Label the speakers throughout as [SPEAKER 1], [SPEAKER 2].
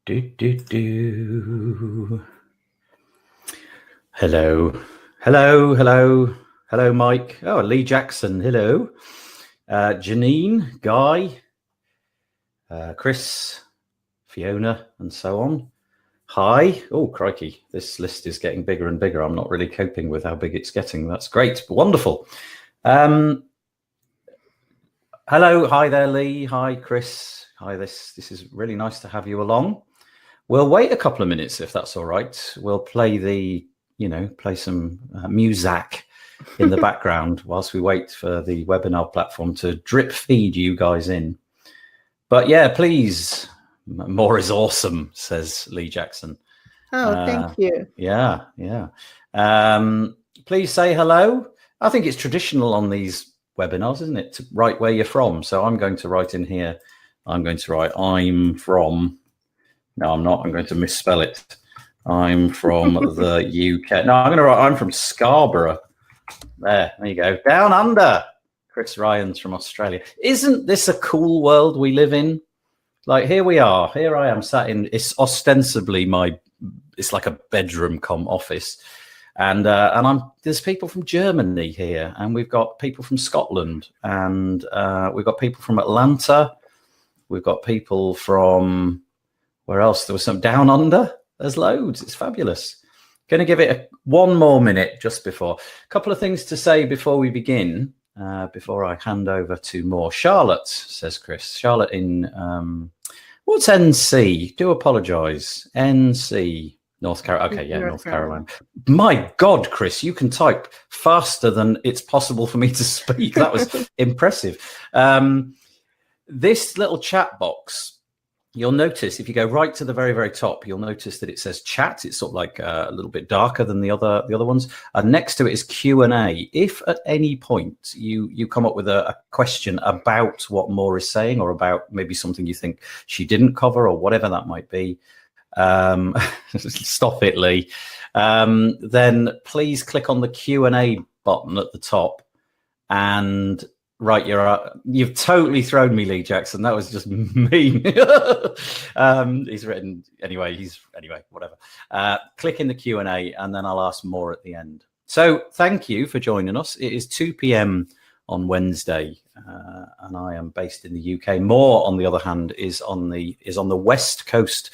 [SPEAKER 1] Do, do, do. Hello. Hello, Mike. Oh, Lee Jackson. Hello. Janine, Guy, Chris, Fiona, and so on. Hi. Oh, crikey. This list is getting bigger and bigger. I'm not really coping with how big it's getting. That's great. Wonderful. Hello. Hi there, Lee. Hi, Chris. Hi, this is really nice to have you along. We'll wait a couple of minutes if that's all right. We'll play some music in the background whilst we wait for the webinar platform to drip feed you guys in. But yeah, please, more is awesome, says Lee Jackson.
[SPEAKER 2] Oh, thank you.
[SPEAKER 1] Yeah. Please say hello. I think it's traditional on these webinars, isn't it, to write where you're from. So I'm going to write in here. I'm going to write, I'm from... No, I'm not. I'm going to misspell it. I'm from the UK. No, I'm going to write, I'm from Scarborough. There you go. Down under. Chris Ryan's from Australia. Isn't this a cool world we live in? Like, here we are. Here I am sat in, it's ostensibly it's like a bedroom cum office. And there's people from Germany here, and we've got people from Scotland, and we've got people from Atlanta. We've got people from... Where else? There was some down under. There's loads. It's fabulous. Going to give it one more minute just before. A couple of things to say before we begin, before I hand over to more. Charlotte, says Chris. Charlotte in, what's NC? Do apologise. NC, North Carolina. Okay, yeah, North Carolina. My God, Chris, you can type faster than it's possible for me to speak. That was impressive. This little chat box, you'll notice if you go right to the very, very top, you'll notice that it says chat. It's sort of like a little bit darker than the other ones. And next to it is Q&A. If at any point you come up with a question about what Moore is saying, or about maybe something you think she didn't cover, or whatever that might be, stop it, Lee. Then please click on the Q&A button at the top and... Right, you've totally thrown me, Lee Jackson. That was just mean. He's written anyway. Whatever. Click in the Q&A, and then I'll ask more at the end. So thank you for joining us. It is 2 p.m. on Wednesday, and I am based in the UK. Moore, on the other hand, is on the west coast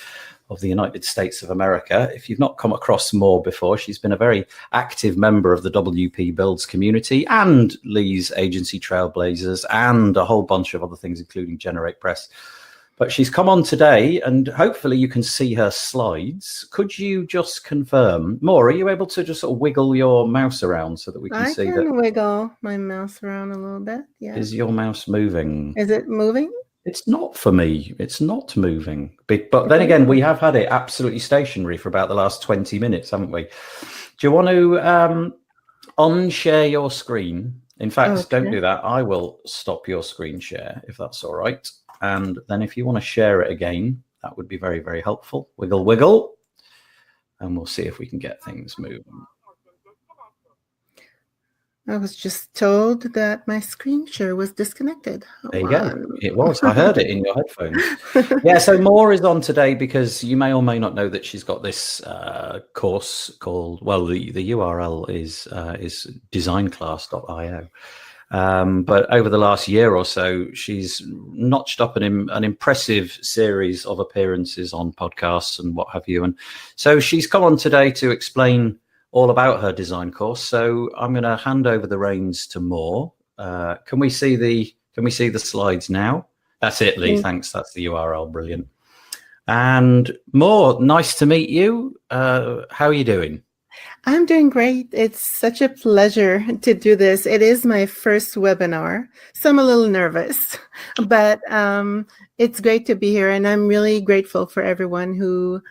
[SPEAKER 1] of the United States of America. If you've not come across Moore before, she's been a very active member of the WP Builds community and Lee's agency Trailblazers and a whole bunch of other things, including Generate Press. But she's come on today, and hopefully you can see her slides. Could you just confirm, Moore, are you able to just sort of wiggle your mouse around so that we can see that?
[SPEAKER 2] I can wiggle my mouse around a little bit, yeah.
[SPEAKER 1] Is your mouse moving?
[SPEAKER 2] Is it moving?
[SPEAKER 1] It's not for me. It's not moving. But then again, we have had it absolutely stationary for about the last 20 minutes, haven't we? Do you want to unshare your screen? In fact, Don't do that. I will stop your screen share, if that's all right. And then if you want to share it again, that would be very, very helpful. Wiggle, wiggle. And we'll see if we can get things moving.
[SPEAKER 2] I was just told that my screen share was disconnected.
[SPEAKER 1] There you go. It was. I heard it in your headphones. Yeah, so Moore is on today because you may or may not know that she's got this course called, well, the URL is designclass.io. But over the last year or so, she's notched up an impressive series of appearances on podcasts and what have you. And so she's come on today to explain all about her design course. So I'm going to hand over the reins to Moore. Can we see the slides now? That's it, Lee. Thanks. That's the URL. Brilliant. And Moore, nice to meet you. How are you doing?
[SPEAKER 2] I'm doing great. It's such a pleasure to do this. It is my first webinar, so I'm a little nervous, but it's great to be here. And I'm really grateful for everyone who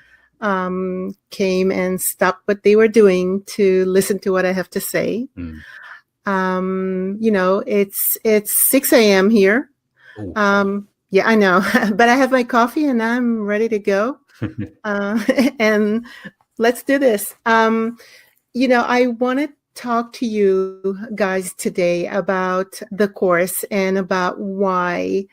[SPEAKER 2] came and stopped what they were doing to listen to what I have to say. It's 6 a.m. here. Yeah, I know, but I have my coffee and I'm ready to go. And let's do this. I want to talk to you guys today about the course and about why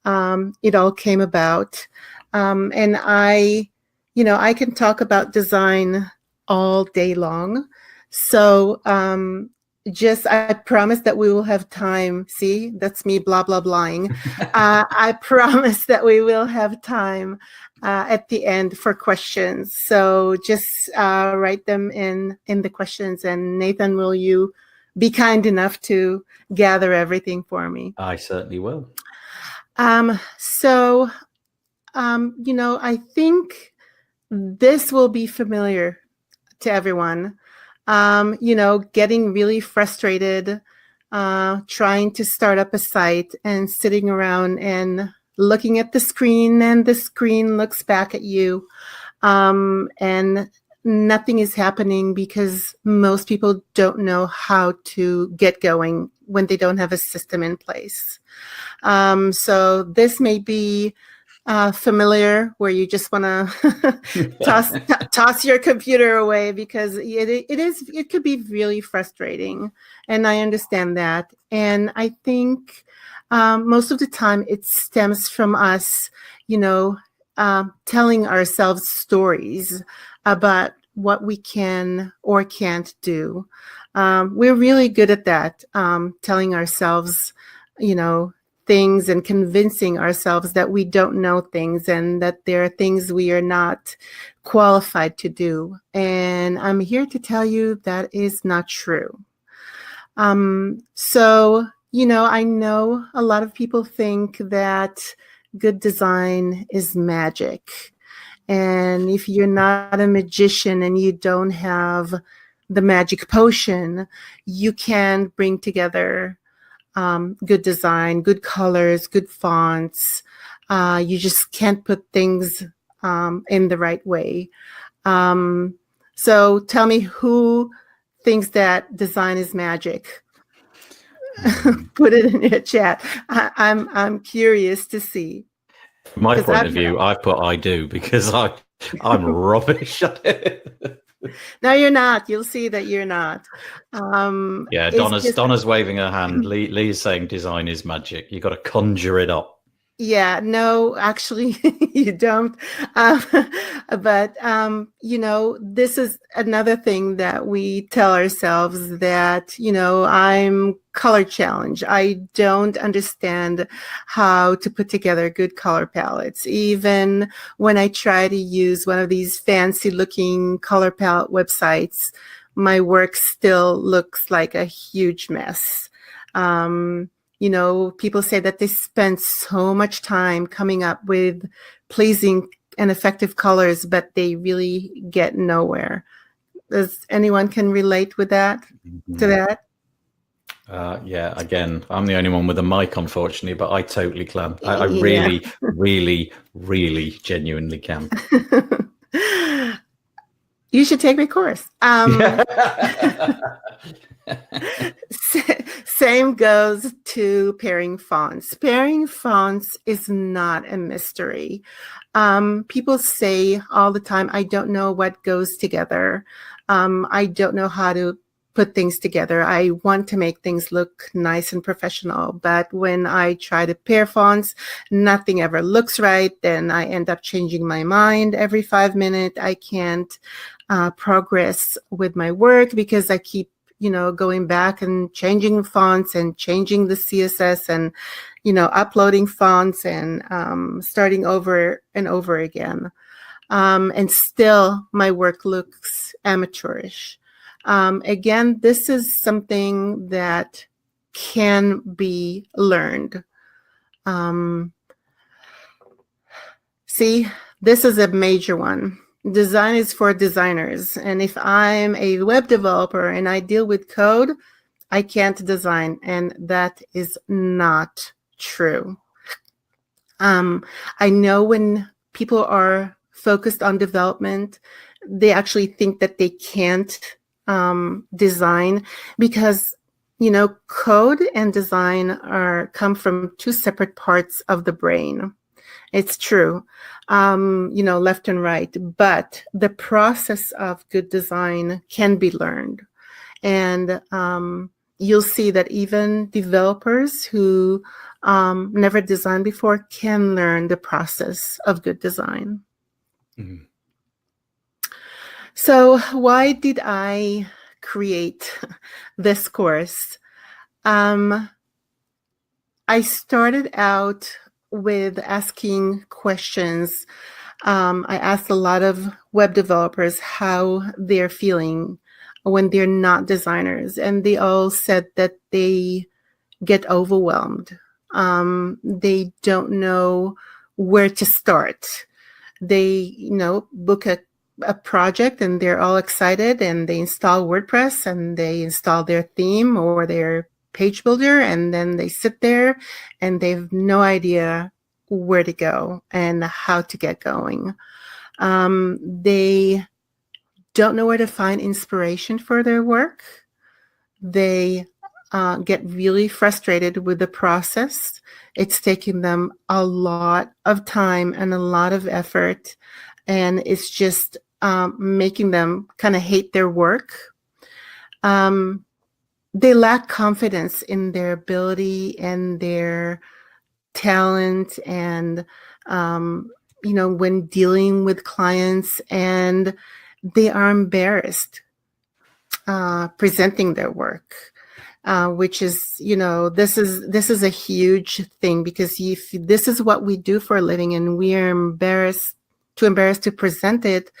[SPEAKER 2] it all came about. And I I can talk about design all day long. So I promise that we will have time. See, that's me blah, blah, blahing. I promise that we will have time at the end for questions. So just write them in the questions. And Nathan, will you be kind enough to gather everything for me?
[SPEAKER 1] I certainly will.
[SPEAKER 2] I think this will be familiar to everyone. Getting really frustrated, trying to start up a site and sitting around and looking at the screen, and the screen looks back at you, and nothing is happening because most people don't know how to get going when they don't have a system in place. So this may be familiar, where you just want to toss your computer away, because it could be really frustrating, and I understand that. And I think most of the time it stems from us, telling ourselves stories about what we can or can't do. We're really good at that, telling ourselves, things, and convincing ourselves that we don't know things and that there are things we are not qualified to do. And I'm here to tell you that is not true. I know a lot of people think that good design is magic. And if you're not a magician and you don't have the magic potion, you can bring together good design, good colors, good fonts. You just can't put things in the right way. So tell me, who thinks that design is magic? Put it in your chat. I'm curious to see.
[SPEAKER 1] From my point of view, I've put I do, because I'm rubbish at it.
[SPEAKER 2] No, you're not. You'll see that you're not.
[SPEAKER 1] Donna's waving her hand. Lee is saying design is magic. You got to conjure it up.
[SPEAKER 2] Yeah, no, actually, you don't. But this is another thing that we tell ourselves, that, I'm color challenged. I don't understand how to put together good color palettes. Even when I try to use one of these fancy looking color palette websites, my work still looks like a huge mess. People say that they spend so much time coming up with pleasing and effective colors, but they really get nowhere. Does anyone can relate with that? Mm-hmm. To that?
[SPEAKER 1] Yeah, again, I'm the only one with a mic, unfortunately, but I totally can. I really, really, really genuinely can.
[SPEAKER 2] You should take my course. Same goes to pairing fonts. Pairing fonts is not a mystery. People say all the time, I don't know what goes together. I don't know how to put things together. I want to make things look nice and professional, but when I try to pair fonts, nothing ever looks right. Then I end up changing my mind every 5 minutes. I can't progress with my work because I keep going back and changing fonts and changing the CSS and, uploading fonts and starting over and over again. And still my work looks amateurish. Again, this is something that can be learned. See, this is a major one. Design is for designers. And if I'm a web developer and I deal with code, I can't design. And that is not true. I know when people are focused on development, they actually think that they can't design, because code and design come from two separate parts of the brain. It's true, left and right, but the process of good design can be learned. And you'll see that even developers who never designed before can learn the process of good design.
[SPEAKER 1] Mm-hmm.
[SPEAKER 2] So why did I create this course? I started out with asking questions. I asked a lot of web developers how they're feeling when they're not designers, and they all said that they get overwhelmed. They don't know where to start. They, book a project and they're all excited and they install WordPress and they install their theme or their page builder, and then they sit there and they have no idea where to go and how to get going. They don't know where to find inspiration for their work. They get really frustrated with the process. It's taking them a lot of time and a lot of effort, and it's just making them kind of hate their work. They lack confidence in their ability and their talent, and when dealing with clients, and they are embarrassed presenting their work. Which is, this is a huge thing, because if this is what we do for a living and we are embarrassed to present it,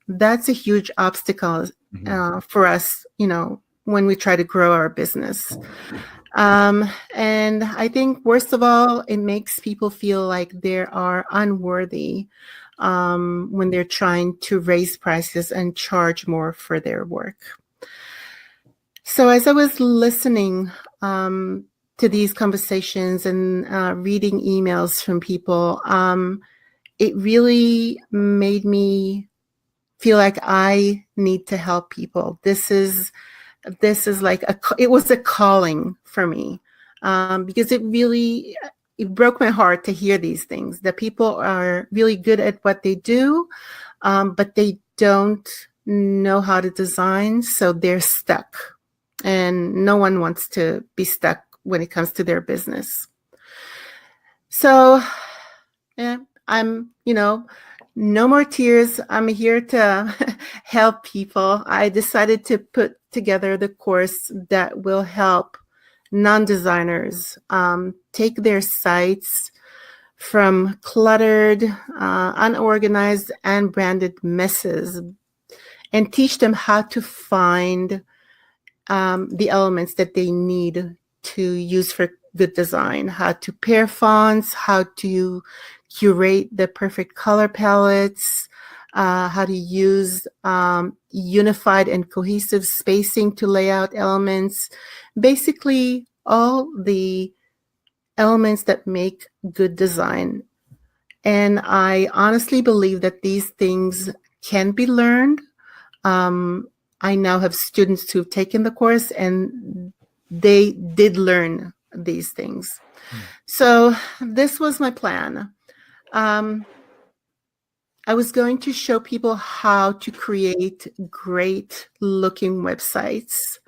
[SPEAKER 2] that's a huge obstacle for us, when we try to grow our business. And I think worst of all, it makes people feel like they are unworthy when they're trying to raise prices and charge more for their work. So as I was listening to these conversations and reading emails from people, it really made me feel like I need to help people. This is like it was a calling for me, because it broke my heart to hear these things, that people are really good at what they do, but they don't know how to design, so they're stuck. And no one wants to be stuck when it comes to their business. So, I'm, no more tears. I'm here to help people. I decided to put together the course that will help non-designers take their sites from cluttered, unorganized, and branded messes, and teach them how to find the elements that they need to use for good design, how to pair fonts, how to curate the perfect color palettes, how to use unified and cohesive spacing to lay out elements, basically all the elements that make good design. And I honestly believe that these things can be learned. I now have students who've taken the course and they did learn these things. So this was my plan. I was going to show people how to create great looking websites.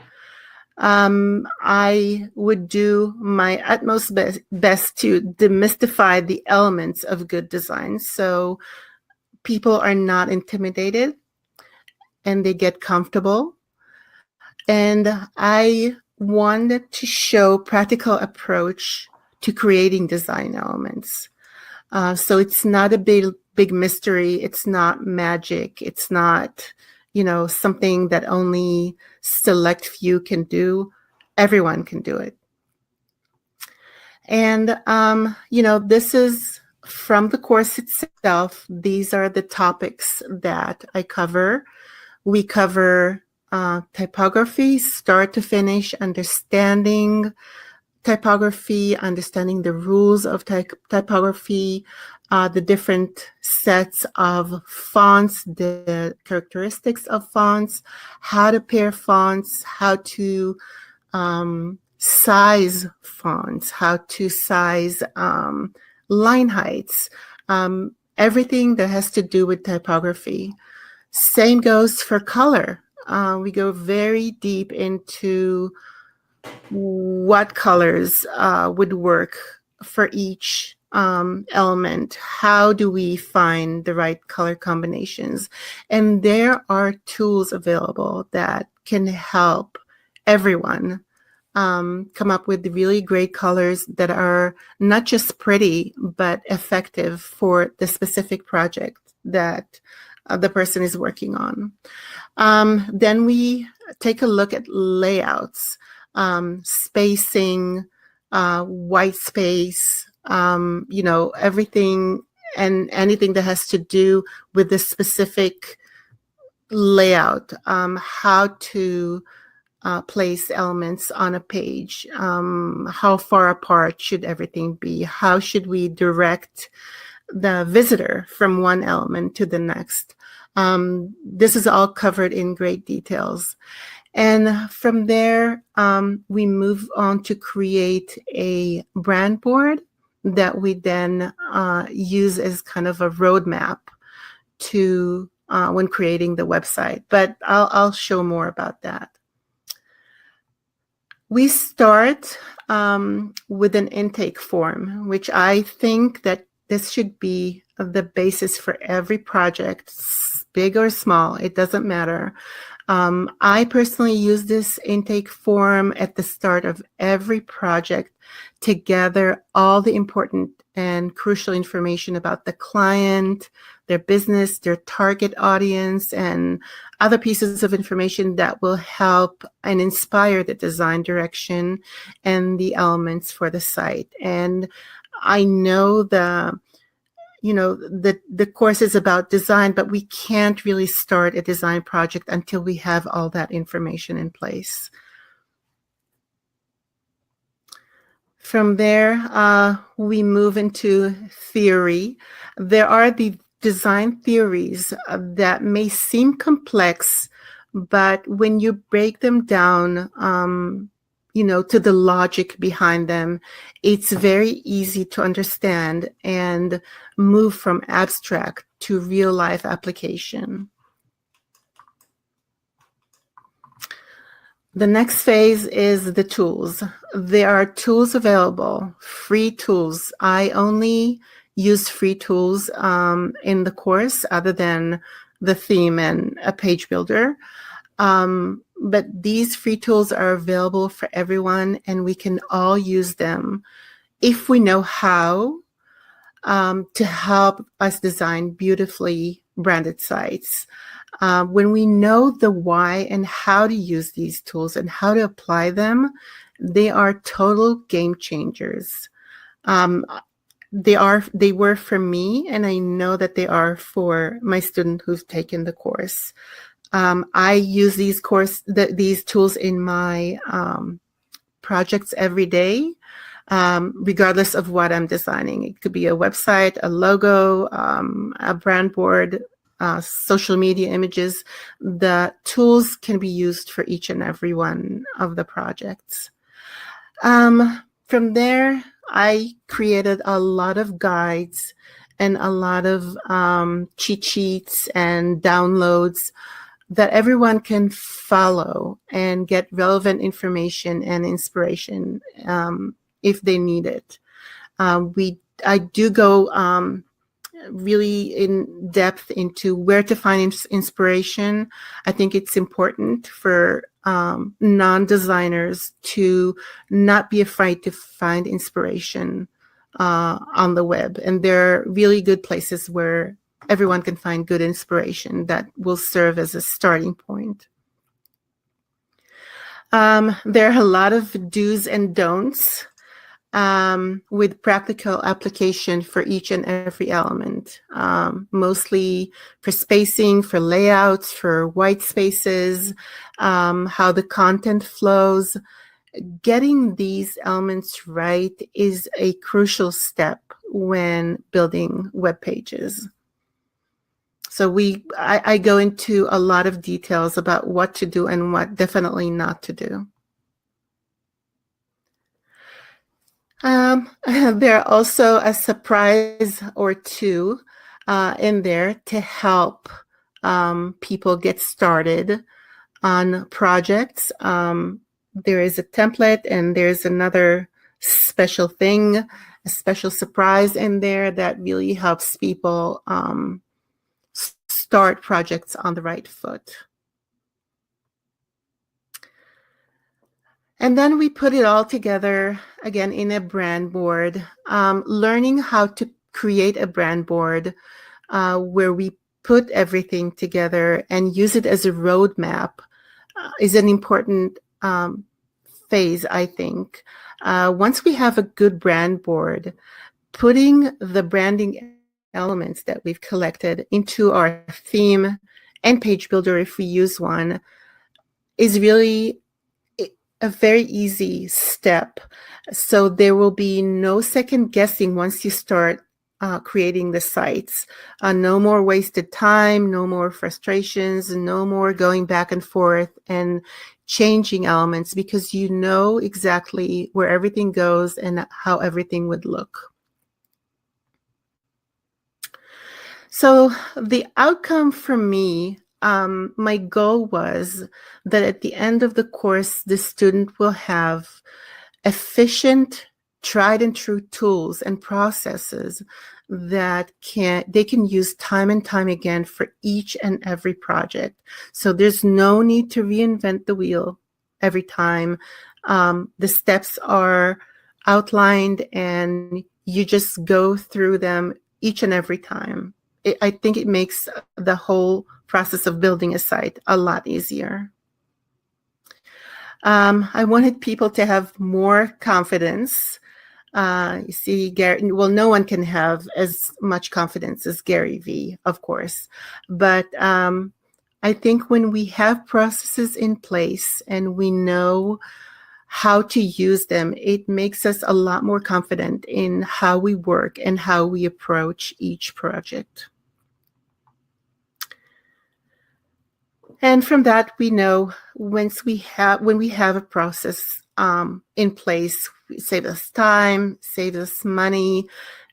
[SPEAKER 2] I would do my utmost best to demystify the elements of good design, so people are not intimidated and they get comfortable. And I wanted to show practical approach to creating design elements. So it's not a big mystery. It's not magic. It's not, something that only select few can do. Everyone can do it. And, this is from the course itself. These are the topics that I cover. We cover typography, start to finish, understanding typography, understanding the rules of typography, the different sets of fonts, the characteristics of fonts, how to pair fonts, how to size fonts, how to size line heights, everything that has to do with typography. Same goes for color. We go very deep into what colors would work for each element, how do we find the right color combinations? And there are tools available that can help everyone come up with really great colors that are not just pretty, but effective for the specific project that the person is working on. Then we take a look at layouts, spacing, white space, everything and anything that has to do with the specific layout, how to place elements on a page, how far apart should everything be, how should we direct the visitor from one element to the next. This is all covered in great details. And from there, we move on to create a brand board that we then use as kind of a roadmap to when creating the website. But I'll show more about that. We start with an intake form, which I think that this should be the basis for every project, big or small, it doesn't matter. I personally use this intake form at the start of every project to gather all the important and crucial information about the client, their business, their target audience, and other pieces of information that will help and inspire the design direction and the elements for the site. And I know the course is about design, but we can't really start a design project until we have all that information in place. From there, we move into theory. There are the design theories that may seem complex, but when you break them down, to the logic behind them, it's very easy to understand and move from abstract to real life application. The next phase is the tools. There are tools available, free tools. I only use free tools in the course other than the theme and a page builder. But these free tools are available for everyone, and we can all use them if we know how to help us design beautifully branded sites. When we know the why and how to use these tools and how to apply them, they are total game changers. They were for me, and I know that they are for my student who's taken the course. I use these tools in my projects every day, regardless of what I'm designing. It could be a website, a logo, a brand board, social media images. The tools can be used for each and every one of the projects. From there, I created a lot of guides and a lot of cheat sheets and downloads that everyone can follow and get relevant information and inspiration if they need it. I do go really in depth into where to find inspiration. I think it's important for non-designers to not be afraid to find inspiration on the web. And there are really good places where everyone can find good inspiration that will serve as a starting point. There are a lot of do's and don'ts with practical application for each and every element, mostly for spacing, for layouts, for white spaces, how the content flows. Getting these elements right is a crucial step when building web pages. So I go into a lot of details about what to do and what definitely not to do. There are also a surprise or two in there to help people get started on projects. There is a template and there's another special thing a special surprise in there that really helps people start projects on the right foot. And then we put it all together again in a brand board, learning how to create a brand board where we put everything together and use it as a roadmap is an important phase, I think. Once we have a good brand board, putting the branding elements that we've collected into our theme and page builder, if we use one, is really a very easy step. So there will be no second guessing once you start creating the sites. No more wasted time, no more frustrations, no more going back and forth and changing elements, because you know exactly where everything goes and how everything would look. So the outcome for me, my goal was that at the end of the course, the student will have efficient, tried and true tools and processes that they can use time and time again for each and every project. So there's no need to reinvent the wheel every time. The steps are outlined and you just go through them each and every time. I think it makes the whole process of building a site a lot easier. I wanted people to have more confidence. You see, Gary, well, no one can have as much confidence as Gary Vee, of course. But I think when we have processes in place and we know how to use them, it makes us a lot more confident in how we work and how we approach each project. And from that, we know when we have a process in place, it saves us time, saves us money.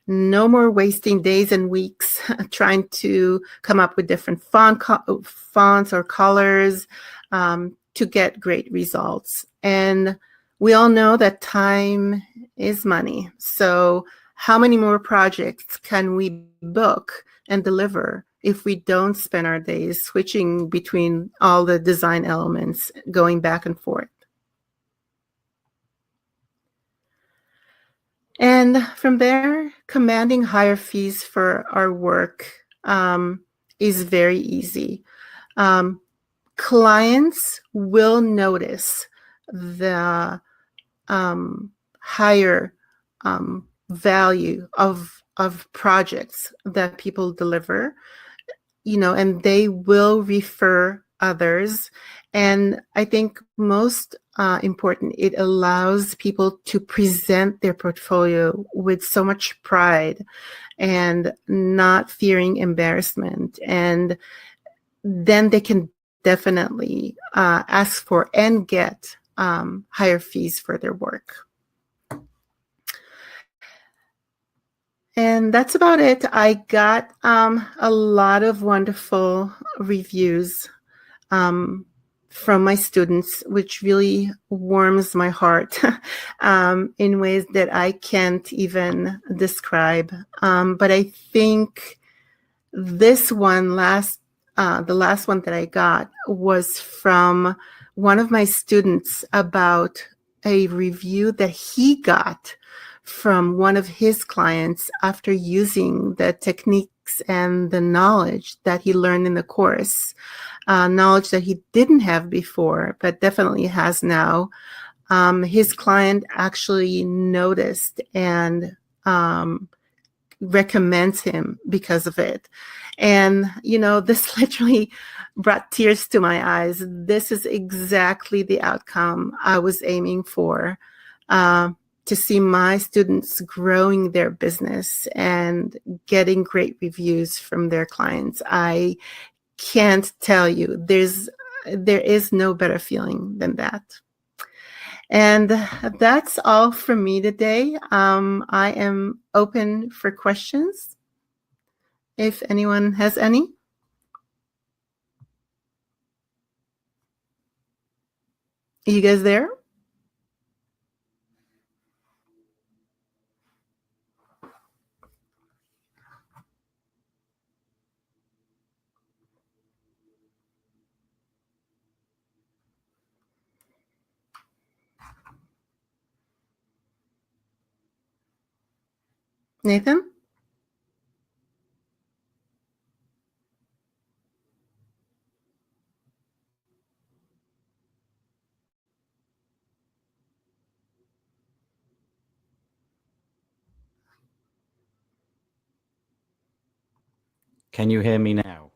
[SPEAKER 2] No more wasting days and weeks trying to come up with different fonts or colors to get great results. And we all know that time is money. So how many more projects can we book and deliver if we don't spend our days switching between all the design elements, going back and forth? And from there, commanding higher fees for our work is very easy. Clients will notice the higher value of projects that people deliver, and they will refer others. And I think most important, it allows people to present their portfolio with so much pride and not fearing embarrassment. And then they can definitely ask for and get higher fees for their work. And that's about it. I got a lot of wonderful reviews from my students, which really warms my heart in ways that I can't even describe. But I think this one, the last one that I got, was from one of my students about a review that he got from one of his clients after using the techniques and the knowledge that he learned in the course, knowledge that he didn't have before, but definitely has now. His client actually noticed and recommends him because of it. And, this literally brought tears to my eyes. This is exactly the outcome I was aiming for. To see my students growing their business and getting great reviews from their clients. I can't tell you, there is no better feeling than that. And that's all from me today. I am open for questions, if anyone has any. Are you guys there? Nathan?
[SPEAKER 1] Can you hear me now?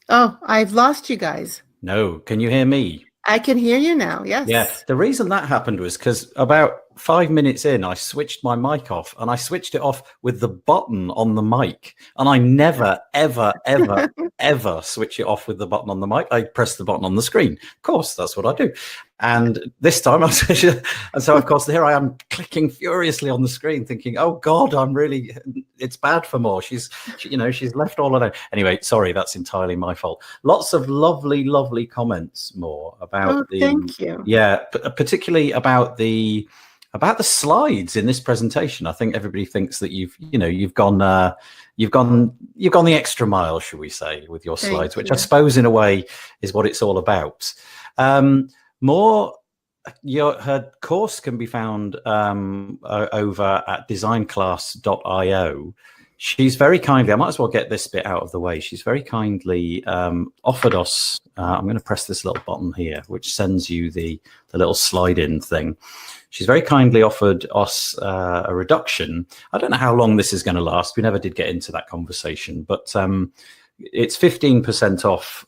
[SPEAKER 2] Oh, I've lost you guys.
[SPEAKER 1] No. Can you hear me?
[SPEAKER 2] I can hear you now. Yes.
[SPEAKER 1] Yeah. The reason that happened was because about 5 minutes in, I switched my mic off, and I switched it off with the button on the mic. And I never, ever, ever, ever switch it off with the button on the mic. I press the button on the screen. Of course, that's what I do. And this time, and so of course, here I am clicking furiously on the screen, thinking, "Oh God, it's bad for More. She's left all alone." Anyway, sorry, that's entirely my fault. Lots of lovely, lovely comments, More, about
[SPEAKER 2] thank you.
[SPEAKER 1] Yeah, particularly about the slides in this presentation. I think everybody thinks that you've gone the extra mile, shall we say, with your slides, which I suppose in a way is what it's all about. More, her course can be found over at designclass.io. She's very kindly, I might as well get this bit out of the way. She's very kindly offered us, I'm going to press this little button here, which sends you the little slide-in thing. She's very kindly offered us a reduction. I don't know how long this is going to last. We never did get into that conversation, but it's 15% off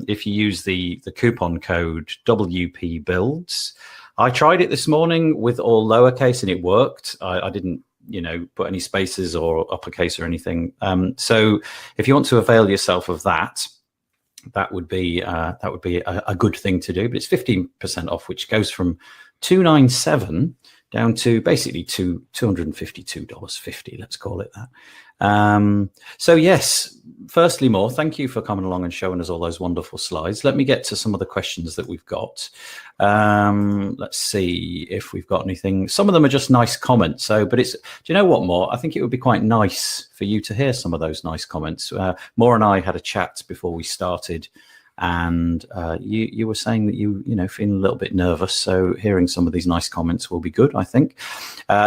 [SPEAKER 1] if you use the coupon code WP Builds. I tried it this morning with all lowercase and it worked. I didn't put any spaces or uppercase or anything. So if you want to avail yourself of that, that would be a good thing to do. But it's 15% off, which goes from $297 down to basically $252.50. Let's call it that. So yes, firstly, More, thank you for coming along and showing us all those wonderful slides. Let me get to some of the questions that we've got. Let's see if we've got anything. Some of them are just nice comments. Do you know what, More? I think it would be quite nice for you to hear some of those nice comments. More and I had a chat before we started, and you were saying that you feeling a little bit nervous, so hearing some of these nice comments will be good, I think.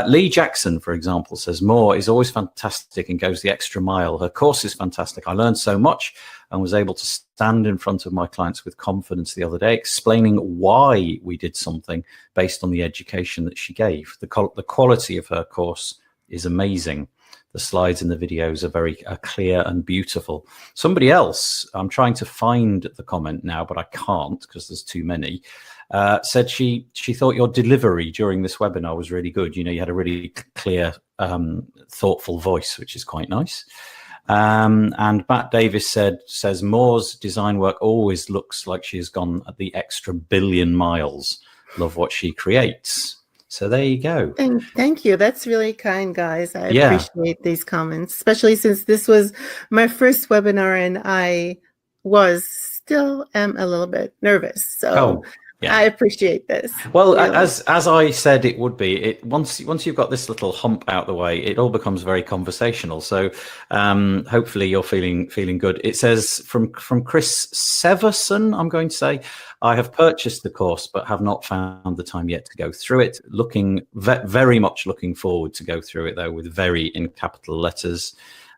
[SPEAKER 1] Lee Jackson, for example, says More is always fantastic and goes the extra mile. Her course is fantastic. I learned so much and was able to stand in front of my clients with confidence the other day, explaining why we did something based on the education that she gave. The quality of her course is amazing. The slides and the videos are very clear and beautiful. Somebody else, I'm trying to find the comment now, but I can't because there's too many, said she thought your delivery during this webinar was really good. You had a really clear, thoughtful voice, which is quite nice. And Matt Davis says More's design work always looks like she has gone the extra billion miles. Love what she creates. So there you go.
[SPEAKER 2] Thank you. That's really kind, guys. I appreciate these comments, especially since this was my first webinar and I still am a little bit nervous. So I appreciate this.
[SPEAKER 1] Well, really. as I said, it would be. Once you've got this little hump out the way, it all becomes very conversational. So hopefully you're feeling good. It says from Chris Severson, I'm going to say, I have purchased the course, but have not found the time yet to go through it. Very much looking forward to go through it, though, with very in capital letters.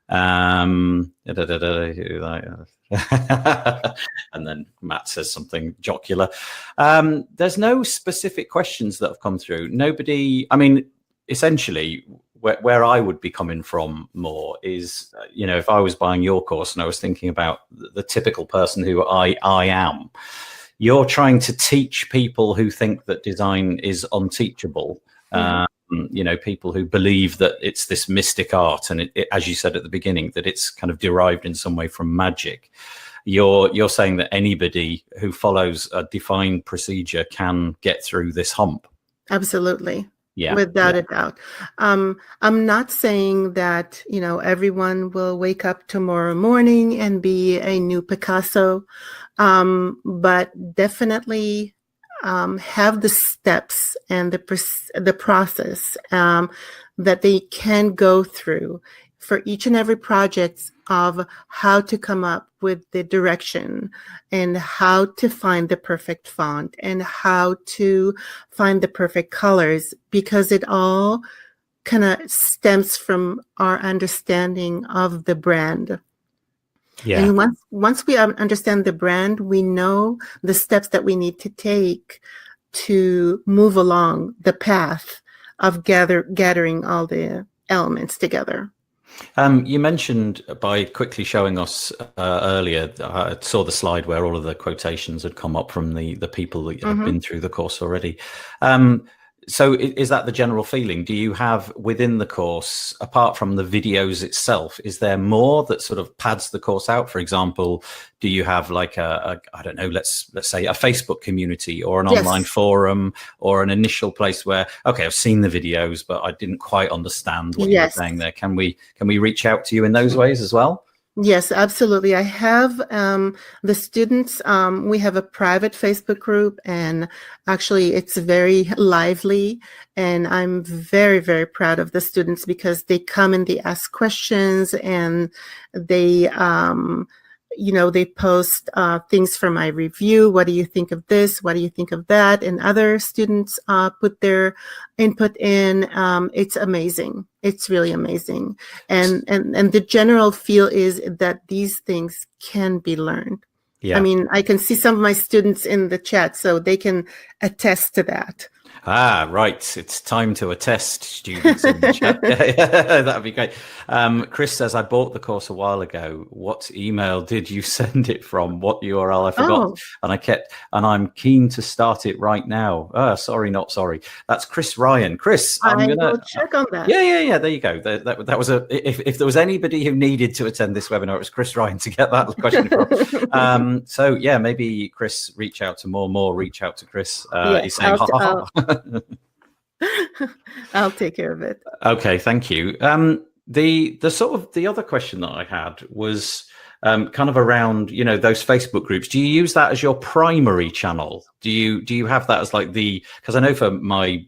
[SPEAKER 1] And then Matt says something jocular. There's no specific questions that have come through. Nobody, essentially, where I would be coming from more is, if I was buying your course and I was thinking about the typical person who I am, you're trying to teach people who think that design is unteachable. People who believe that it's this mystic art, and it, as you said at the beginning, that it's kind of derived in some way from magic. You're saying that anybody who follows a defined procedure can get through this hump.
[SPEAKER 2] Absolutely. Yeah. Without a doubt. I'm not saying that, everyone will wake up tomorrow morning and be a new Picasso, but definitely have the steps and the process that they can go through for each and every project of how to come up with the direction and how to find the perfect font and how to find the perfect colors, because it all kind of stems from our understanding of the brand.
[SPEAKER 1] Yeah.
[SPEAKER 2] And once we understand the brand, we know the steps that we need to take to move along the path of gathering all the elements together.
[SPEAKER 1] You mentioned by quickly showing us earlier, I saw the slide where all of the quotations had come up from the people that have been through the course already. So is that the general feeling? Do you have within the course, apart from the videos itself, is there more that sort of pads the course out? For example, do you have like I don't know, let's say a Facebook community or an online forum or an initial place where, okay, I've seen the videos, but I didn't quite understand what you were saying there. Can we reach out to you in those ways as well?
[SPEAKER 2] Yes, absolutely. I have the students, we have a private Facebook group, and actually it's very lively, and I'm very, very proud of the students because they come and they ask questions, and they they post things for my review. What do you think of this? What do you think of that? And other students put their input in. It's amazing. It's really amazing. And the general feel is that these things can be learned. Yeah. I mean, I can see some of my students in the chat, so they can attest to that.
[SPEAKER 1] Ah, right. It's time to attest, students in the chat. Yeah, that'd be great. Chris says, I bought the course a while ago. What email did you send it from? What URL? I forgot. And I'm keen to start it right now. Sorry, not sorry. That's Chris Ryan. Chris, I'm gonna
[SPEAKER 2] check on that.
[SPEAKER 1] Yeah. There you go. That was if there was anybody who needed to attend this webinar, it was Chris Ryan to get that question from. So yeah, maybe Chris, reach out to more. Reach out to Chris. He's saying,
[SPEAKER 2] I'll take care of it.
[SPEAKER 1] Okay, thank you. The sort of the other question that I had was kind of around, those Facebook groups. Do you use that as your primary channel? Do you have that as like because I know for my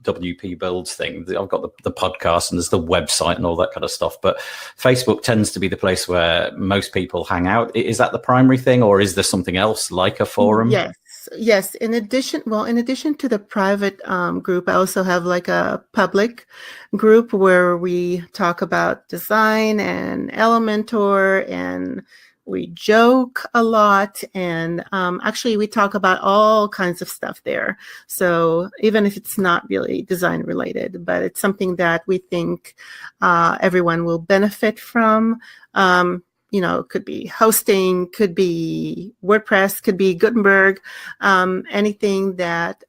[SPEAKER 1] WP Builds thing, I've got the podcast and there's the website and all that kind of stuff, but Facebook tends to be the place where most people hang out. Is that the primary thing, or is there something else like a forum?
[SPEAKER 2] Yes. In addition to the private group, I also have like a public group where we talk about design and Elementor, and we joke a lot, and actually we talk about all kinds of stuff there. So even if it's not really design related, but it's something that we think everyone will benefit from. It could be hosting, could be WordPress, could be Gutenberg, anything that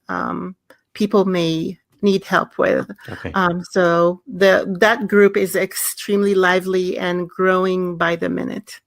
[SPEAKER 2] people may need help with. Okay. So that group is extremely lively and growing by the minute.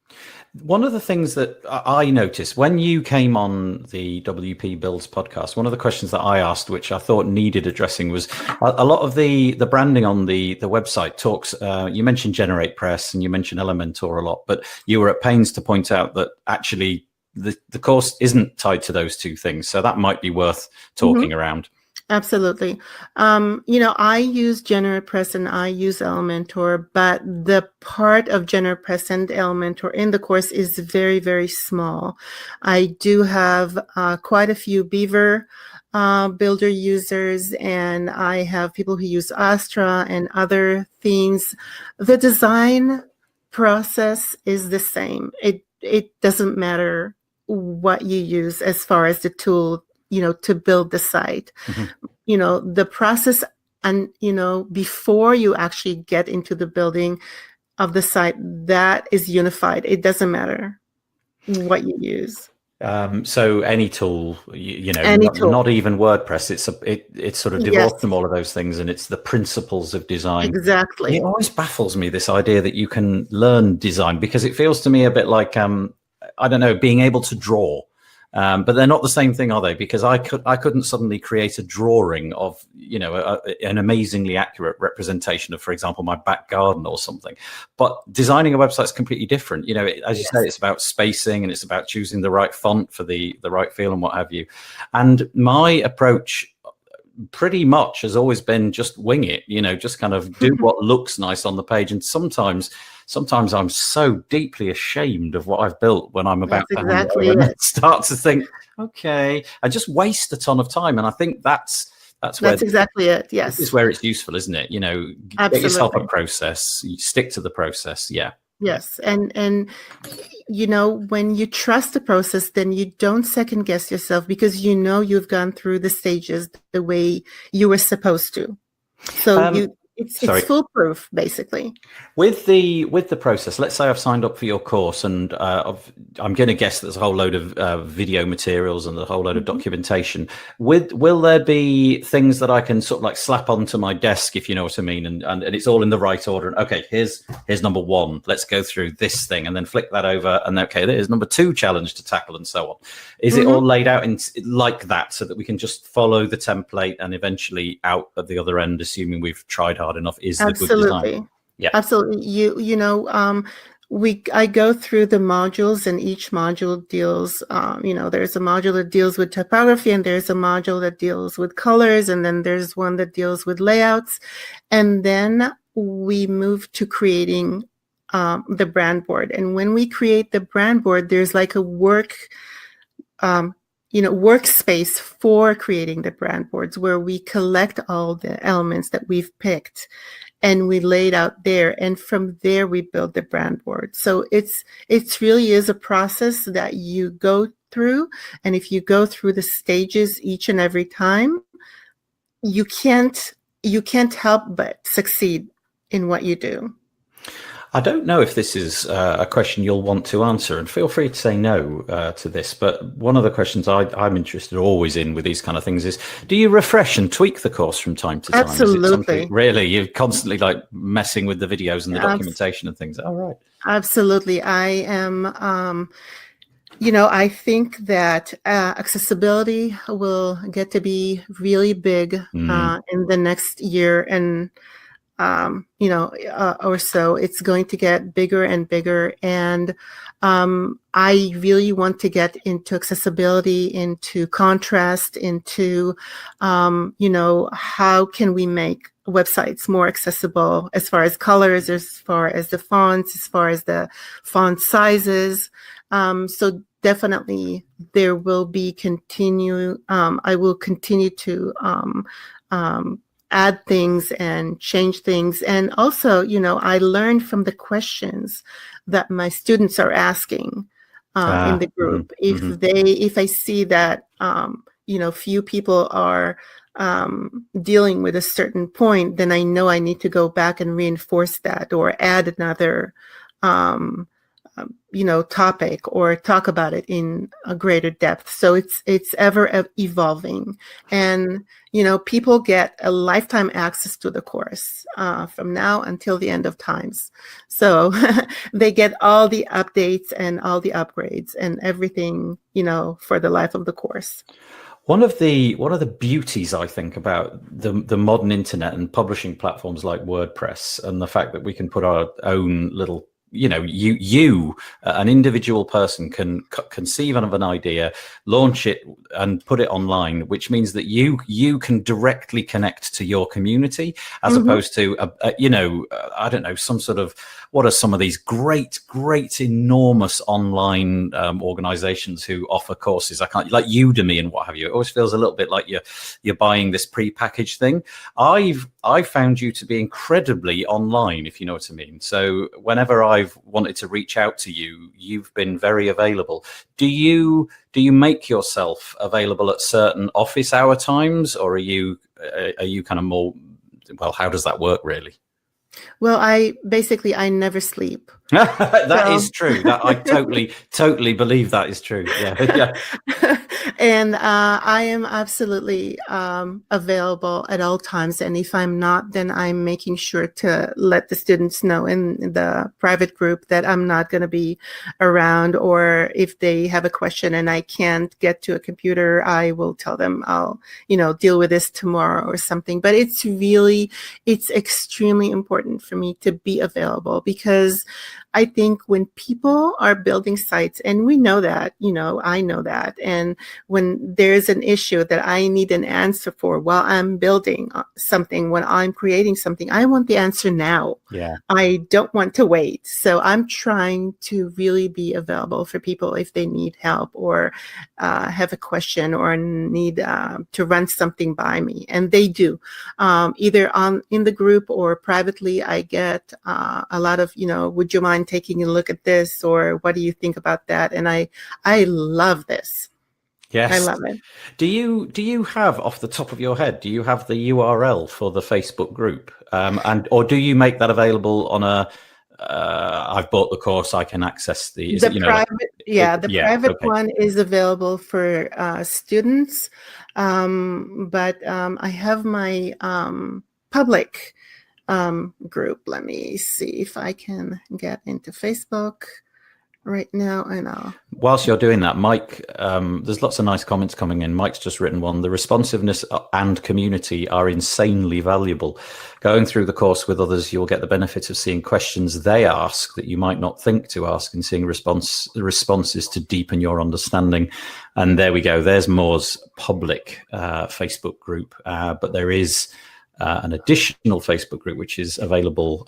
[SPEAKER 1] One of the things that I noticed when you came on the WP Builds podcast, one of the questions that I asked, which I thought needed addressing, was a lot of the branding on the website talks. You mentioned GeneratePress and you mentioned Elementor a lot, but you were at pains to point out that actually the course isn't tied to those two things. So that might be worth talking around.
[SPEAKER 2] Absolutely. I use GeneratePress and I use Elementor, but the part of GeneratePress and Elementor in the course is very, very small. I do have quite a few Beaver Builder users, and I have people who use Astra and other themes. The design process is the same. It doesn't matter what you use as far as the tool to build the site. The process, and before you actually get into the building of the site, that is unified. It doesn't matter what you use.
[SPEAKER 1] So any tool, not even WordPress. It's sort of divorced from all of those things, and it's the principles of design.
[SPEAKER 2] Exactly.
[SPEAKER 1] It always baffles me, this idea that you can learn design, because it feels to me a bit like I don't know, being able to draw. But they're not the same thing, are they? Because I couldn't suddenly create a drawing of, an amazingly accurate representation of, for example, my back garden or something. But designing a website is completely different. As you say, it's about spacing and it's about choosing the right font for the right feel and what have you. And my approach pretty much has always been just wing it, just kind of do what looks nice on the page. And sometimes I'm so deeply ashamed of what I've built when I'm about to start to think, okay, I just waste a ton of time. And I think that's
[SPEAKER 2] That's exactly it.
[SPEAKER 1] This is
[SPEAKER 2] Yes,
[SPEAKER 1] where it's useful, isn't it? You know, get yourself a process, you stick to the process. Yeah.
[SPEAKER 2] yes, and you know, when you trust the process, then you don't second guess yourself because you know you've gone through the stages the way you were supposed to. So it's foolproof, basically.
[SPEAKER 1] With the process, let's say I've signed up for your course, and I'm going to guess there's a whole load of video materials and a whole load of documentation. Will there be things that I can sort of like slap onto my desk, if you know what I mean, and it's all in the right order? And okay, here's number 1. Let's go through this thing, and then flick that over, and okay, there's number 2 challenge to tackle, and so on. Is it all laid out in like that, so that we can just follow the template and eventually out at the other end, assuming we've tried hard enough, is the good design? Yeah,
[SPEAKER 2] absolutely. You know, I go through the modules, and each module deals. You know, there's a module that deals with typography, and there's a module that deals with colors, and then there's one that deals with layouts, and then we move to creating the brand board. And when we create the brand board, there's like a workspace for creating the brand boards, where we collect all the elements that we've picked and we lay it out there. And from there, we build the brand board. So it really is a process that you go through. And if you go through the stages each and every time, you can't help but succeed in what you do.
[SPEAKER 1] I don't know if this is a question you'll want to answer, and feel free to say no to this, but one of the questions I'm interested always in with these kind of things is, do you refresh and tweak the course from time to time?
[SPEAKER 2] Absolutely.
[SPEAKER 1] Really? You're constantly like messing with the videos and the documentation and things? Oh, right. Absolutely.
[SPEAKER 2] I am, you know, I think that accessibility will get to be really big in the next year, and or so. It's going to get bigger and bigger. And I really want to get into accessibility, into contrast, into, how can we make websites more accessible as far as colors, as far as the fonts, as far as the font sizes. So definitely there will be I will continue to add things and change things. And also, I learned from the questions that my students are asking in the group. If I see that, few people are dealing with a certain point, then I know I need to go back and reinforce that, or add another, topic, or talk about it in a greater depth. So it's ever evolving, and people get a lifetime access to the course from now until the end of times. So they get all the updates and all the upgrades and everything, for the life of the course.
[SPEAKER 1] One of the beauties, I think, about the modern internet and publishing platforms like WordPress, and the fact that we can put our own little, an individual person can conceive of an idea, launch it, and put it online, which means that you can directly connect to your community, as opposed to I don't know, some sort of, what are some of these great enormous online organizations who offer courses? I can't, like Udemy and what have you. It always feels a little bit like you're buying this pre-packaged thing. I found you to be incredibly online, if you know what I mean. So whenever I've wanted to reach out to you, you've been very available. Do you make yourself available at certain office hour times, or are you kind of more, well, how does that work really?
[SPEAKER 2] Well, I never sleep.
[SPEAKER 1] That is true. That I totally believe that is true. Yeah.
[SPEAKER 2] And I am absolutely available at all times. And if I'm not, then I'm making sure to let the students know in the private group that I'm not going to be around, or if they have a question and I can't get to a computer, I will tell them I'll, deal with this tomorrow or something. But it's extremely important for me to be available, because I think when people are building sites, and we know that, I know that, and when there's an issue that I need an answer for while I'm building something, when I'm creating something, I want the answer now.
[SPEAKER 1] Yeah.
[SPEAKER 2] I don't want to wait. So I'm trying to really be available for people if they need help or have a question or need to run something by me. And they do. Either in the group or privately, I get a lot of, would you mind taking a look at this, or what do you think about that? And I love this.
[SPEAKER 1] Yes,
[SPEAKER 2] I love it.
[SPEAKER 1] Do you have, off the top of your head, do you have the URL for the Facebook group, or do you make that available on a? I've bought the course, I can access the.
[SPEAKER 2] Private one is available for students, but I have my public group. Let me see if I can get into Facebook right now. I know.
[SPEAKER 1] Whilst you're doing that, Mike, there's lots of nice comments coming in. Mike's just written one. The responsiveness and community are insanely valuable. Going through the course with others, you'll get the benefit of seeing questions they ask that you might not think to ask, and seeing responses to deepen your understanding. And there we go. There's Moore's public Facebook group, but there is an additional Facebook group which is available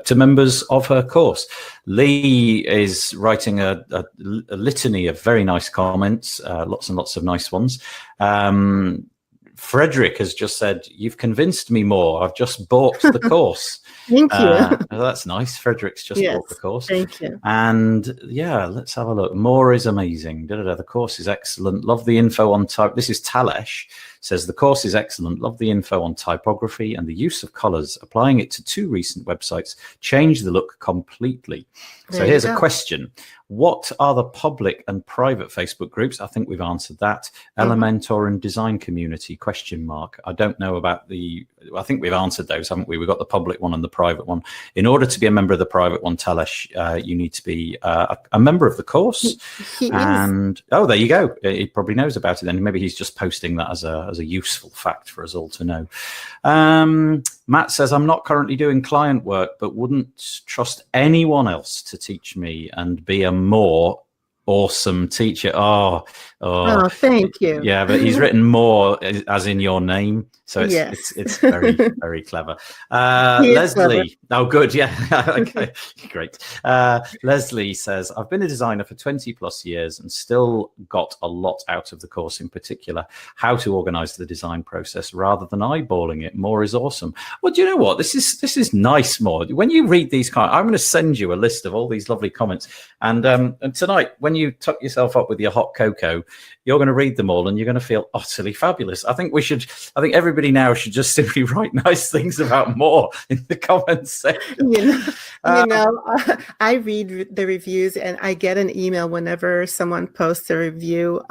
[SPEAKER 1] to members of her course. Lee is writing a litany of very nice comments, lots and lots of nice ones. Frederick has just said, "You've convinced me more. I've just bought the course."
[SPEAKER 2] Thank you.
[SPEAKER 1] That's nice. Frederick's just bought the course.
[SPEAKER 2] Thank you.
[SPEAKER 1] And yeah, let's have a look. More is amazing. The course is excellent. Love the info on type. This is Talesh. Says the course is excellent. Love the info on typography and the use of colors. Applying it to 2 recent websites changed the look completely. So here's a question. What are the public and private Facebook groups? I think we've answered that. Elementor and design community, ? I don't know about I think we've answered those, haven't we? We've got the public one and the private one. In order to be a member of the private one, Talesh, you need to be a member of the course. Oh, there you go. He probably knows about it then. Maybe he's just posting that as a useful fact for us all to know. Matt says, I'm not currently doing client work, but wouldn't trust anyone else to teach me and be a more awesome teacher. Oh,
[SPEAKER 2] thank you.
[SPEAKER 1] Yeah, but he's written more as in your name. So it's very, very clever. Leslie. Clever. Oh, good. Yeah. Okay. Great. Leslie says, I've been a designer for 20 plus years and still got a lot out of the course, in particular, how to organize the design process rather than eyeballing it. More is awesome. Well, do you know what? This is nice, More. When you read these comments, I'm going to send you a list of all these lovely comments. And tonight, when you tuck yourself up with your hot cocoa, you're going to read them all and you're going to feel utterly fabulous. I think everybody now should just simply write nice things about More in the comments section.
[SPEAKER 2] I read the reviews and I get an email whenever someone posts a review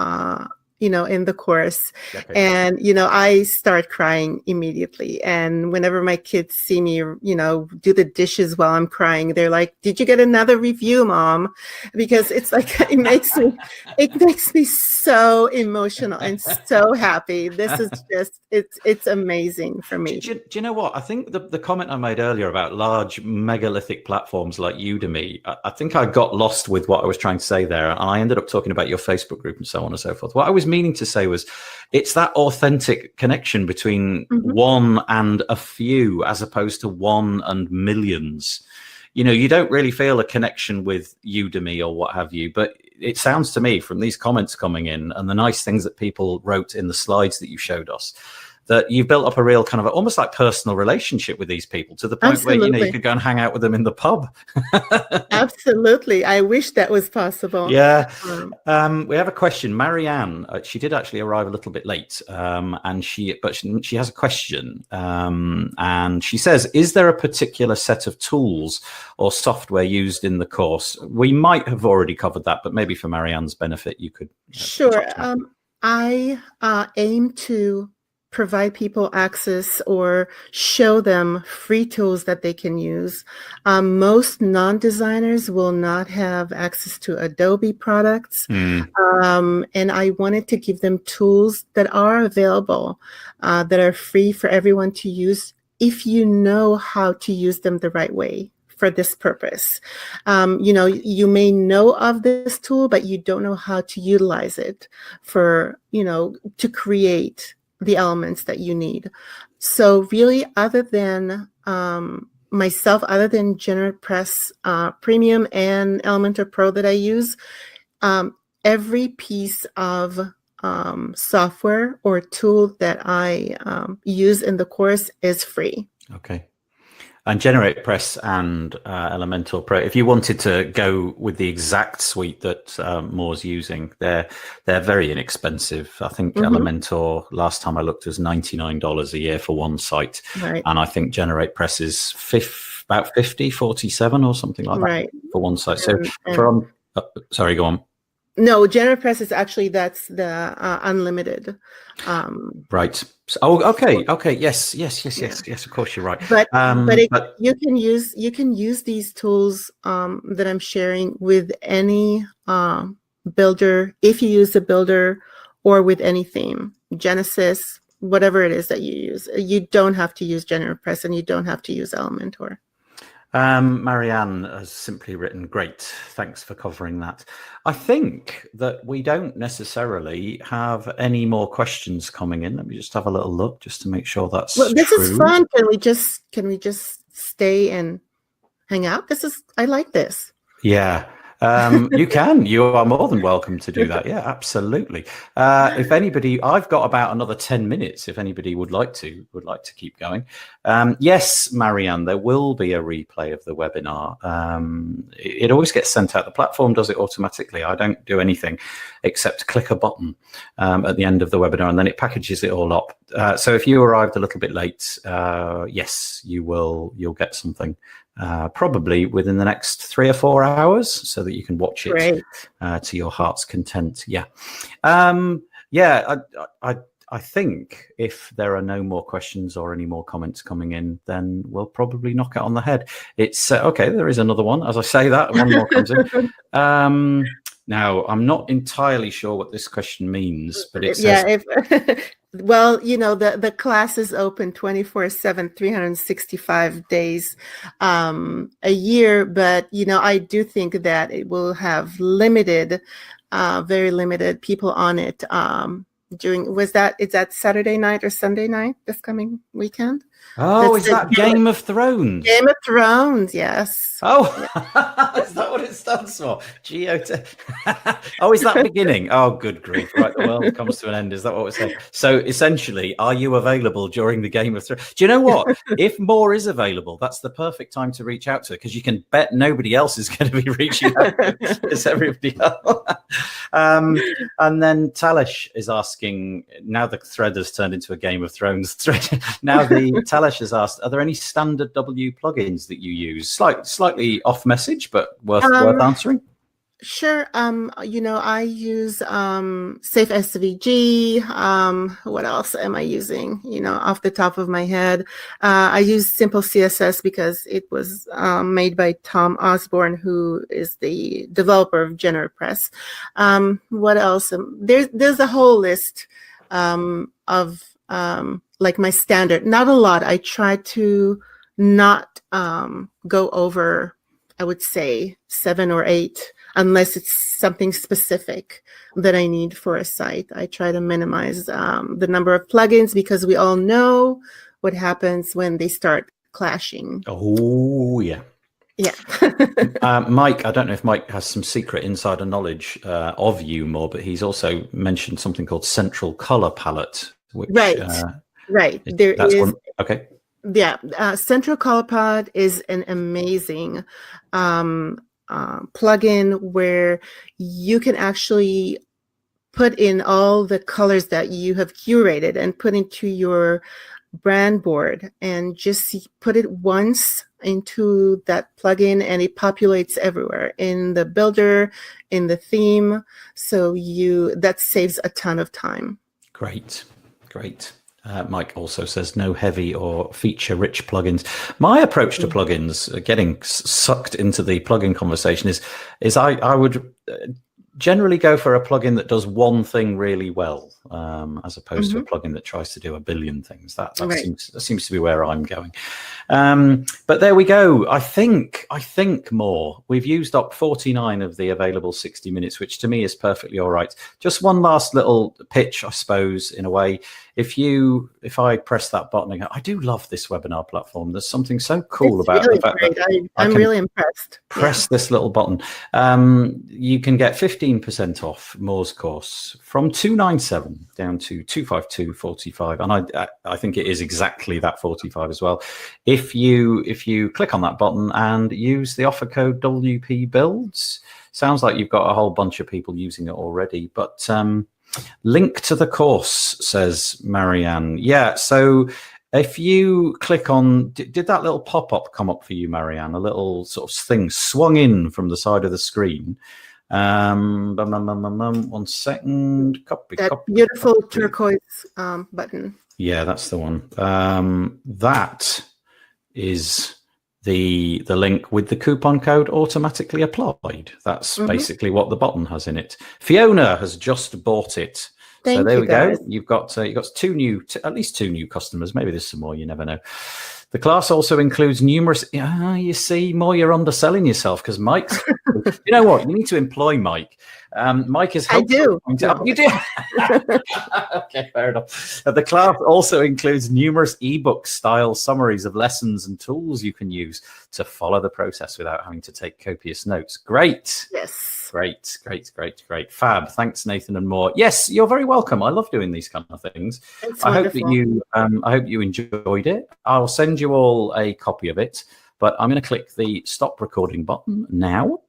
[SPEAKER 2] in the course. Okay. And, I start crying immediately. And whenever my kids see me, do the dishes while I'm crying, they're like, did you get another review, Mom? Because it's like, it makes me so emotional and so happy. This is just, it's amazing for me.
[SPEAKER 1] Do you know what? I think the comment I made earlier about large megalithic platforms like Udemy, I think I got lost with what I was trying to say there. And I ended up talking about your Facebook group and so on and so forth. What I was meaning to say was it's that authentic connection between one and a few as opposed to one and millions. You don't really feel a connection with Udemy or what have you, but it sounds to me from these comments coming in and the nice things that people wrote in the slides that you showed us, that you've built up a real kind of almost like personal relationship with these people to the point Absolutely. Where you could go and hang out with them in the pub.
[SPEAKER 2] Absolutely. I wish that was possible.
[SPEAKER 1] Yeah. We have a question. Marianne, she did actually arrive a little bit late, and she has a question, and she says, is there a particular set of tools or software used in the course? We might have already covered that, but maybe for Marianne's benefit, you could.
[SPEAKER 2] Sure. I aim to provide people access or show them free tools that they can use. Most non-designers will not have access to Adobe products. And I wanted to give them tools that are available, that are free for everyone to use if you know how to use them the right way. for this purpose. You may know of this tool, but you don't know how to utilize it for, to create the elements that you need. So really, other than myself, other than GeneratePress Premium and Elementor Pro that I use, every piece of software or tool that I use in the course is free.
[SPEAKER 1] Okay. And GeneratePress and Elementor Pro, if you wanted to go with the exact suite that Moore's using, they're very inexpensive. I think Elementor, last time I looked, was $99 a year for one site.
[SPEAKER 2] Right.
[SPEAKER 1] And I think GeneratePress is about 47 or something like that for one site. So sorry, go on.
[SPEAKER 2] No, GeneratePress is actually, that's the unlimited.
[SPEAKER 1] Right. Okay. Yes. Of course, you're right.
[SPEAKER 2] But you can use these tools that I'm sharing with any builder, if you use a builder, or with any theme, Genesis, whatever it is that you use. You don't have to use GeneratePress, and you don't have to use Elementor.
[SPEAKER 1] Marianne has simply written, great, thanks for covering that. I think that we don't necessarily have any more questions coming in. Let me just have a little look just to make sure that's
[SPEAKER 2] this
[SPEAKER 1] true.
[SPEAKER 2] Is fun. Can we just stay and hang out? I like this.
[SPEAKER 1] Yeah. You are more than welcome to do that. Yeah, absolutely. If anybody, I've got about another 10 minutes. If anybody would like to keep going. Yes, Marianne, there will be a replay of the webinar. It always gets sent out. The platform does it automatically. I don't do anything except click a button at the end of the webinar, and then it packages it all up. So if you arrived a little bit late, yes, you'll get something. Probably within the next 3 or 4 hours, so that you can watch it to your heart's content. Yeah. I think if there are no more questions or any more comments coming in, then we'll probably knock it on the head. It's okay. There is another one. As I say that, one more comes in. Now, I'm not entirely sure what this question means, but it says...
[SPEAKER 2] Well, the class is open 24/7, 365 days a year. But, I do think that it will have very limited people on it is that Saturday night or Sunday night this coming weekend?
[SPEAKER 1] Oh, is that Game of Thrones?
[SPEAKER 2] Game of Thrones, yes.
[SPEAKER 1] Oh, is that what it stands for? Oh, is that beginning? Oh, good grief. Right, the world comes to an end. Is that what we're saying? So essentially, are you available during the Game of Thrones? Do you know what? If more is available, that's the perfect time to reach out to her, because you can bet nobody else is going to be reaching out. It's everybody else. And then Talish is asking, now the thread has turned into a Game of Thrones thread. Now Talish has asked, are there any standard W plugins that you use? Slightly off message, but worth answering.
[SPEAKER 2] Sure. I use Safe SVG. What else am I using? Off the top of my head, I use Simple CSS because it was made by Tom Osborne, who is the developer of GeneratePress. What else? There's a whole list of like my standard. Not a lot. I try to not go over, I would say, 7 or 8, unless it's something specific that I need for a site. I try to minimize the number of plugins, because we all know what happens when they start clashing.
[SPEAKER 1] Oh, yeah.
[SPEAKER 2] Yeah.
[SPEAKER 1] Mike, I don't know if Mike has some secret insider knowledge of you more, but he's also mentioned something called Central Color Palette. Which,
[SPEAKER 2] right.
[SPEAKER 1] Okay.
[SPEAKER 2] Yeah. Central Color Palette is an amazing plugin where you can actually put in all the colors that you have curated and put into your brand board, and just put it once into that plugin, and it populates everywhere in the builder, in the theme. So that saves a ton of time. Great.
[SPEAKER 1] Mike also says no heavy or feature-rich plugins. My approach to plugins, getting sucked into the plugin conversation, is I would generally go for a plugin that does one thing really well, as opposed to a
[SPEAKER 2] Mm-hmm.
[SPEAKER 1] plugin that tries to do a billion things. That
[SPEAKER 2] Right.
[SPEAKER 1] seems to be where I'm going. But there we go. I think more. We've used up 49 of the available 60 minutes, which to me is perfectly all right. Just one last little pitch, I suppose, in a way. If I press that button again, I do love this webinar platform. There's something so cool
[SPEAKER 2] It's
[SPEAKER 1] about
[SPEAKER 2] really
[SPEAKER 1] the fact
[SPEAKER 2] great.
[SPEAKER 1] that
[SPEAKER 2] I'm really impressed.
[SPEAKER 1] press this little button. You can get 15% off Moore's course from 297 down to 252.45, and I think it is exactly that 45 as well. If you click on that button and use the offer code WP Builds, sounds like you've got a whole bunch of people using it already. But link to the course, says Marianne. Yeah, so if you click on, did that little pop-up come up for you, Marianne? A little sort of thing swung in from the side of the screen. 1 second. Copy.
[SPEAKER 2] Beautiful turquoise button.
[SPEAKER 1] Yeah, that's the one. That is the link with the coupon code automatically applied. That's basically what the button has in it. Fiona has just bought it. So there we go. You've got at least two new customers. Maybe there's some more. You never know. The class also includes numerous. You see, more you're underselling yourself because Mike's. You know what? You need to employ Mike. Mike is helpful.
[SPEAKER 2] I do.
[SPEAKER 1] You do. Okay, fair enough. The class also includes numerous ebook style summaries of lessons and tools you can use to follow the process without having to take copious notes. Great.
[SPEAKER 2] Yes.
[SPEAKER 1] Great. Fab. Thanks, Nathan and more. Yes, you're very welcome. I love doing these kind of things. I hope you enjoyed it. I'll send you all a copy of it, but I'm going to click the stop recording button now.